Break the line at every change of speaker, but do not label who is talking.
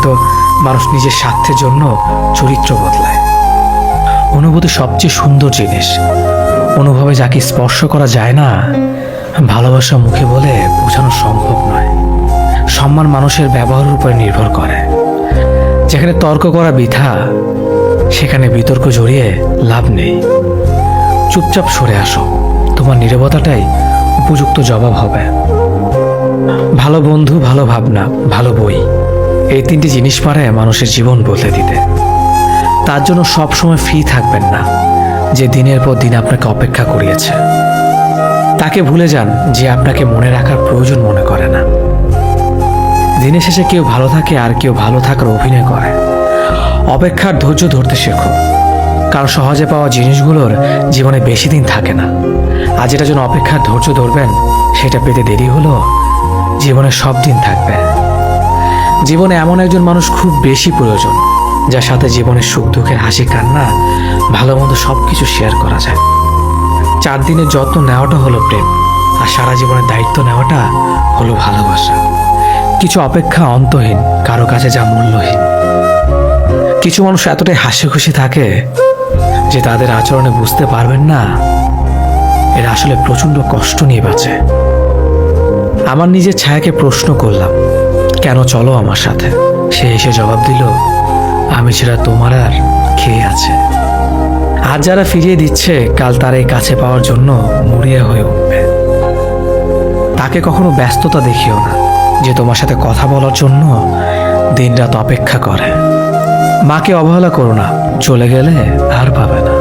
হয়তো মানুষ নিজের স্বার্থের জন্য চরিত্র বদলায়। অনুভূতি সবচেয়ে সুন্দর জিনিস। অনুভবে যাকে স্পর্শ করা যায় না, ভালোবাসা মুখে বলে বোঝানো সম্ভব নয়। সম্মান মানুষের ব্যবহারের উপর নির্ভর করে। যেখানে তর্ক করা বৃথা, সেখানে বিতর্ক জড়িয়ে লাভ নেই। চুপচাপ সরে আসো, তোমার নীরবতাটাই উপযুক্ত জবাব হবে। ভালো বন্ধু, ভালো ভাবনা, ভালো বই, এই তিনটি জিনিস পারে মানুষের জীবন বদলে দিতে। তার জন্য সবসময় ফ্রি থাকবেন না যে দিনের পর দিন আপনাকে অপেক্ষা করিয়েছে। তাকে ভুলে যান যে আপনাকে মনে রাখার প্রয়োজন মনে করে না। দিনের শেষে কেউ ভালো থাকে আর কেউ ভালো থাকার অভিনয় করে। অপেক্ষার ধৈর্য ধরতে শেখো, কারণ সহজে পাওয়া জিনিসগুলোর জীবনে বেশি দিন থাকে না। আর যেটা জন্য অপেক্ষার ধৈর্য ধরবেন, সেটা পেতে দেরি হলো জীবনে সব দিন থাকবে। জীবনে এমন একজন মানুষ খুব বেশি প্রয়োজন, যার সাথে জীবনের সুখ দুঃখের হাসি কান্না ভালো মন্দ সব কিছু শেয়ার করা যায়। 4 দিনের যত্ন নেওয়াটা হলো প্রেম, আর সারা জীবনের দায়িত্ব নেওয়াটা হলো ভালোবাসা। কিছু অপেক্ষা অন্তহীন, কারো কাছে যা মূল্যহীন। কিছু মানুষ এতটাই হাসি খুশি থাকে যে তাদের আচরণে বুঝতে পারবেন না এরা আসলে প্রচণ্ড কষ্ট নিয়ে বাঁচে। আমার নিজের ছায়াকে প্রশ্ন করলাম, কেন চলো আমার সাথে? সে এসে জবাব দিল, আমি ছাড়া তোমার আর কে আছে? আজ যারা ফিরিয়ে দিচ্ছে, কাল তার এই কাছে পাওয়ার জন্য মরিয়া হয়ে উঠবে। তাকে কখনো ব্যস্ততা দেখিও না, যে তোমার সাথে কথা বলার জন্য দিনরাত অপেক্ষা করে। মাকে অবহেলা করো না, চলে গেলে আর পাবে না।